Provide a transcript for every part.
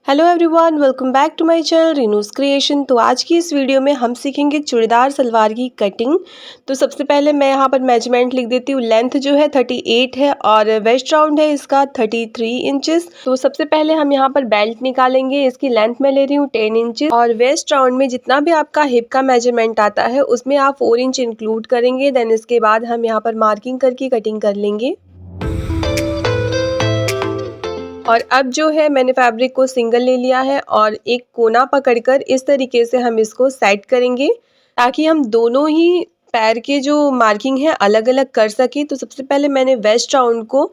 Hello everyone, welcome back to my channel Renu's creation. तो आज की इस वीडियो में हम सीखेंगे चूड़ीदार सलवार की कटिंग। तो सबसे पहले मैं यहाँ पर मेजरमेंट लिख देती हूँ। लेंथ जो है 38 है और वेस्ट राउंड है इसका 33 इंचेस। तो सबसे पहले हम यहाँ पर बेल्ट निकालेंगे। इसकी लेंथ मैं ले रही हूँ 10 इंचेस और वेस्ट राउंड में जितना भी आपका हिप का मेजरमेंट आता है उसमें आप 4 इंच इंक्लूड करेंगे। देन इसके बाद हम यहाँ पर मार्किंग करके कटिंग कर लेंगे। और अब जो है मैंने फैब्रिक को सिंगल ले लिया है और एक कोना पकड़कर इस तरीके से हम इसको सेट करेंगे ताकि हम दोनों ही पैर के जो मार्किंग है अलग अलग कर सके। तो सबसे पहले मैंने वेस्ट राउंड को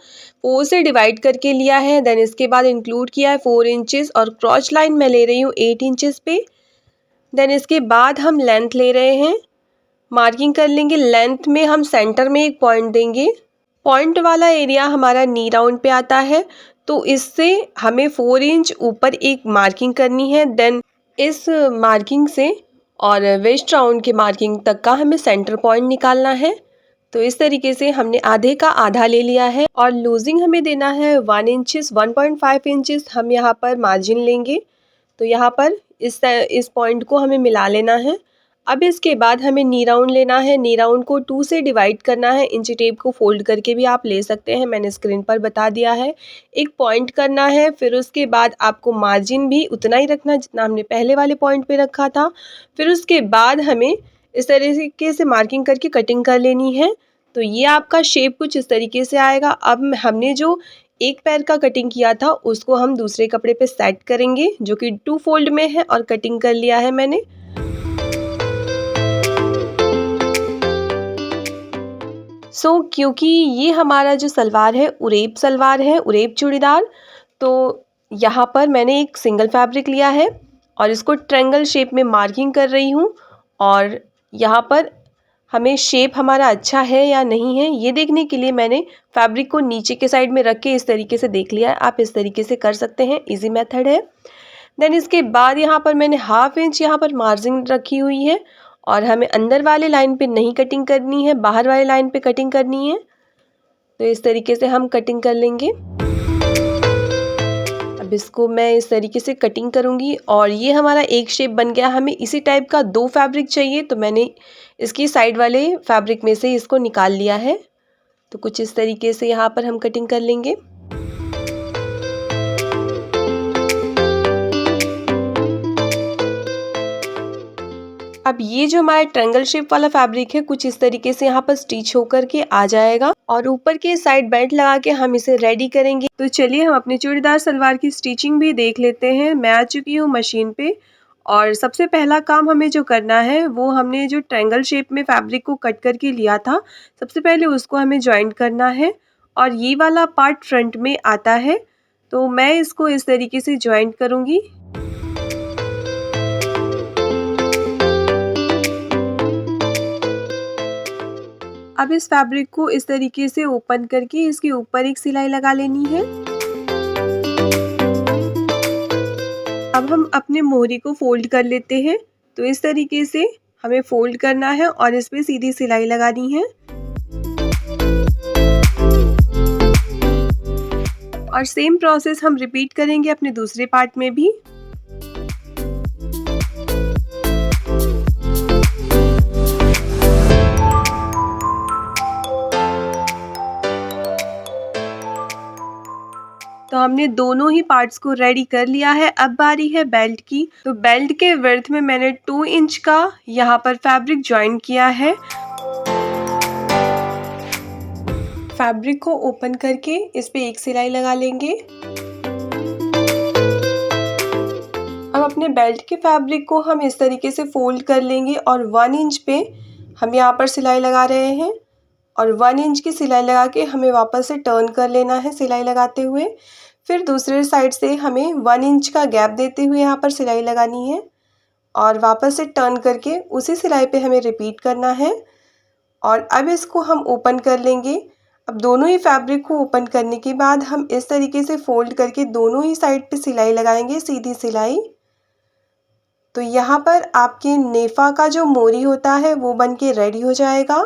4 से डिवाइड करके लिया है। देन इसके बाद इंक्लूड किया है 4 इंचेस और क्रॉच लाइन मैं ले रही हूँ 8 इंचेस पे। देन इसके बाद हम लेंथ ले रहे हैं, मार्किंग कर लेंगे। लेंथ में हम सेंटर में एक पॉइंट देंगे। पॉइंट वाला एरिया हमारा नी राउंड पे आता है, तो इससे हमें 4 इंच ऊपर एक मार्किंग करनी है। देन इस मार्किंग से और वेस्ट राउंड के मार्किंग तक का हमें सेंटर पॉइंट निकालना है। तो इस तरीके से हमने आधे का आधा ले लिया है और लूजिंग हमें देना है 1 इंचेस 1.5 इंचेस हम यहाँ पर मार्जिन लेंगे। तो यहाँ पर इस पॉइंट को हमें मिला लेना है। अब इसके बाद हमें नी राउंड लेना है। नी राउंड को 2 से डिवाइड करना है। इंची टेप को फोल्ड करके भी आप ले सकते हैं, मैंने स्क्रीन पर बता दिया है। एक पॉइंट करना है, फिर उसके बाद आपको मार्जिन भी उतना ही रखना जितना हमने पहले वाले पॉइंट पे रखा था। फिर उसके बाद हमें इस तरीके से मार्किंग करके कटिंग कर लेनी है। तो ये आपका शेप कुछ इस तरीके से आएगा। अब हमने जो एक पैर का कटिंग किया था उसको हम दूसरे कपड़े पे सेट करेंगे जो कि 2 फोल्ड में है और कटिंग कर लिया है मैंने। क्योंकि ये हमारा जो सलवार है उरेब सलवार है, उरेब चूड़ीदार, तो यहाँ पर मैंने एक सिंगल फैब्रिक लिया है और इसको ट्रायंगल शेप में मार्किंग कर रही हूँ। और यहाँ पर हमें शेप हमारा अच्छा है या नहीं है ये देखने के लिए मैंने फैब्रिक को नीचे के साइड में रख के इस तरीके से देख लिया है। आप इस तरीके से कर सकते हैं, इजी मेथड है। देन इसके बाद यहाँ पर मैंने 1/2 इंच यहाँ पर मार्जिन रखी हुई है और हमें अंदर वाले लाइन पे नहीं कटिंग करनी है, बाहर वाले लाइन पे कटिंग करनी है। तो इस तरीके से हम कटिंग कर लेंगे। अब इसको मैं इस तरीके से कटिंग करूँगी और ये हमारा एक शेप बन गया। हमें इसी टाइप का 2 फैब्रिक चाहिए, तो मैंने इसकी साइड वाले फैब्रिक में से इसको निकाल लिया है। तो कुछ इस तरीके से यहाँ पर हम कटिंग कर लेंगे। अब ये जो हमारा ट्रायंगल शेप वाला फैब्रिक है कुछ इस तरीके से यहाँ पर स्टिच होकर के आ जाएगा और ऊपर के साइड बेल्ट लगा के हम इसे रेडी करेंगे। तो चलिए हम अपनी चूड़ीदार सलवार की स्टिचिंग भी देख लेते हैं। मैं आ चुकी हूँ मशीन पे और सबसे पहला काम हमें जो करना है वो हमने जो ट्रायंगल शेप में फैब्रिक को कट करके लिया था, सबसे पहले उसको हमें ज्वाइंट करना है और ये वाला पार्ट फ्रंट में आता है। तो मैं इसको इस तरीके से ज्वाइंट करूँगी। अब इस फैब्रिक को इस तरीके से ओपन करके इसके ऊपर एक सिलाई लगा लेनी है। अब हम अपने मोहरी को फोल्ड कर लेते हैं। तो इस तरीके से हमें फोल्ड करना है और इस पे सीधी सिलाई लगानी है। और सेम प्रोसेस हम रिपीट करेंगे अपने दूसरे पार्ट में भी। तो हमने दोनों ही पार्ट्स को रेडी कर लिया है। अब बारी है बेल्ट की। तो बेल्ट के विड्थ में मैंने 2 इंच का यहाँ पर फैब्रिक ज्वाइन किया है। फैब्रिक को ओपन करके इस पे एक सिलाई लगा लेंगे। अब अपने बेल्ट के फैब्रिक को हम इस तरीके से फोल्ड कर लेंगे और 1 इंच पे हम यहाँ पर सिलाई लगा रहे हैं और 1 इंच की सिलाई लगा के हमें वापस से टर्न कर लेना है सिलाई लगाते हुए। फिर दूसरे साइड से हमें 1 इंच का गैप देते हुए यहाँ पर सिलाई लगानी है और वापस से टर्न करके उसी सिलाई पे हमें रिपीट करना है। और अब इसको हम ओपन कर लेंगे। अब दोनों ही फैब्रिक को ओपन करने के बाद हम इस तरीके से फोल्ड करके दोनों ही साइड पे सिलाई लगाएंगे, सीधी सिलाई। तो यहाँ पर आपके नेफा का जो मोरी होता है वो बन के रेडी हो जाएगा।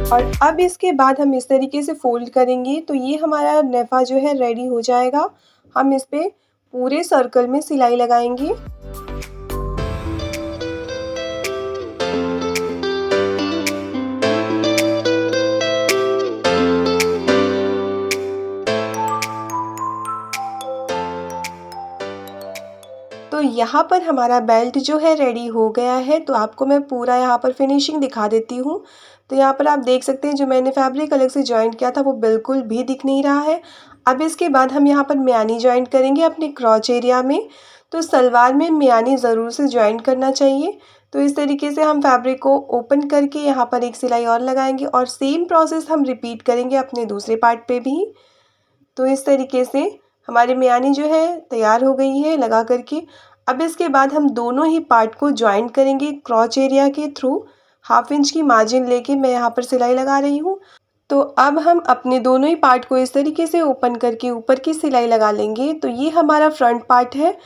और अब इसके बाद हम इस तरीके से फ़ोल्ड करेंगे तो ये हमारा नेफ़ा जो है रेडी हो जाएगा। हम इस पे पूरे सर्कल में सिलाई लगाएंगे। तो यहाँ पर हमारा बेल्ट जो है रेडी हो गया है। तो आपको मैं पूरा यहाँ पर फिनिशिंग दिखा देती हूँ। तो यहाँ पर आप देख सकते हैं जो मैंने फैब्रिक अलग से जॉइंट किया था वो बिल्कुल भी दिख नहीं रहा है। अब इसके बाद हम यहाँ पर म्यानी जॉइंट करेंगे अपने क्रॉच एरिया में। तो सलवार में म्यानी ज़रूर से जॉइंट करना चाहिए। तो इस तरीके से हम फैब्रिक को ओपन करके यहाँ पर एक सिलाई और लगाएंगे और सेम प्रोसेस हम रिपीट करेंगे अपने दूसरे पार्ट पे भी। तो इस तरीके से हमारी म्यानी जो है तैयार हो गई है लगा करके। अब इसके बाद हम दोनों ही पार्ट को जॉइंट करेंगे क्रॉच एरिया के थ्रू। 1/2 इंच की मार्जिन लेके मैं यहाँ पर सिलाई लगा रही हूँ। तो अब हम अपने दोनों ही पार्ट को इस तरीके से ओपन करके ऊपर की सिलाई लगा लेंगे। तो ये हमारा फ्रंट पार्ट है।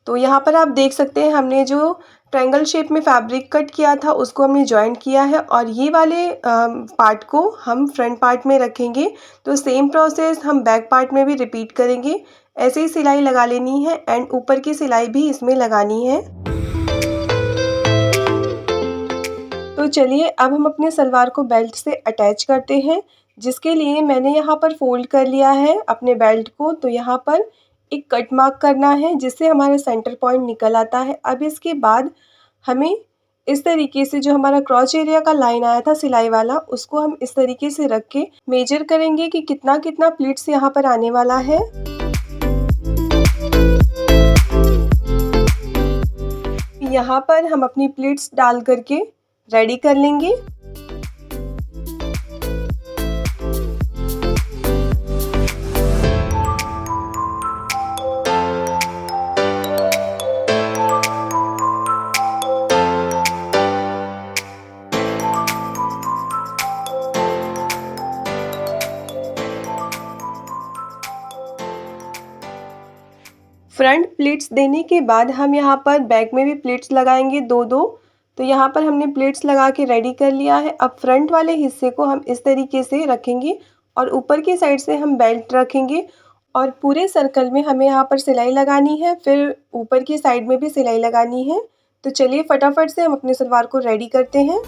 तो यहाँ पर आप देख सकते हैं हमने जो ट्रायंगल शेप में फैब्रिक कट किया था उसको हमने जॉइंट किया है और ये वाले पार्ट को हम फ्रंट पार्ट में रखेंगे। तो सेम प्रोसेस हम बैक पार्ट में भी रिपीट करेंगे। ऐसे ही सिलाई लगा लेनी है एंड ऊपर की सिलाई भी इसमें लगानी है। तो चलिए अब हम अपने सलवार को बेल्ट से अटैच करते हैं, जिसके लिए मैंने यहाँ पर फोल्ड कर लिया है अपने बेल्ट को। तो यहाँ पर एक कट मार्क करना है जिससे हमारा सेंटर पॉइंट निकल आता है। अब इसके बाद हमें इस तरीके से जो हमारा क्रॉच एरिया का लाइन आया था सिलाई वाला उसको हम इस तरीके से रख के मेजर करेंगे कि कितना कितना प्लीट्स यहाँ पर आने वाला है। यहाँ पर हम अपनी प्लीट्स डाल करके रेडी कर लेंगे। फ्रंट प्लीट्स देने के बाद हम यहाँ पर बैक में भी प्लीट्स लगाएंगे 2-2। तो यहाँ पर हमने प्लीट्स लगा के रेडी कर लिया है। अब फ्रंट वाले हिस्से को हम इस तरीके से रखेंगे और ऊपर की साइड से हम बेल्ट रखेंगे और पूरे सर्कल में हमें यहाँ पर सिलाई लगानी है, फिर ऊपर की साइड में भी सिलाई लगानी है। तो चलिए फटाफट से हम अपने सलवार को रेडी करते हैं।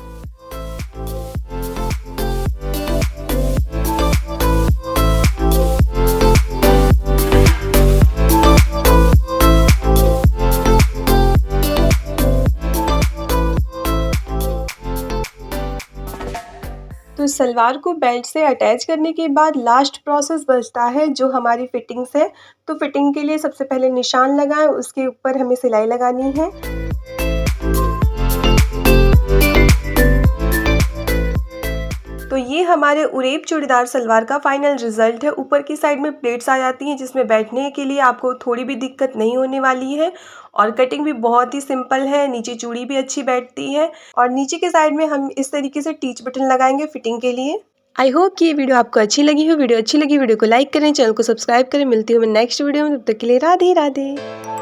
तो सलवार को बेल्ट से अटैच करने के बाद लास्ट प्रोसेस बचता है जो हमारी फिटिंग्स है। तो फिटिंग के लिए सबसे पहले निशान लगाएं, उसके ऊपर हमें सिलाई लगानी है। तो ये हमारे उरेब चूड़ीदार सलवार का फाइनल रिजल्ट है। ऊपर की साइड में प्लेट्स आ जाती हैं जिसमें बैठने के लिए आपको थोड़ी भी दिक्कत नहीं होने वाली है और कटिंग भी बहुत ही सिंपल है। नीचे चूड़ी भी अच्छी बैठती है और नीचे के साइड में हम इस तरीके से टीच बटन लगाएंगे फिटिंग के लिए। आई होप कि ये वीडियो आपको अच्छी लगी हो। वीडियो अच्छी लगी वीडियो को लाइक करें, चैनल को सब्सक्राइब करें। मिलती हूँ मैं नेक्स्ट वीडियो में, तब तक के लिए राधे राधे।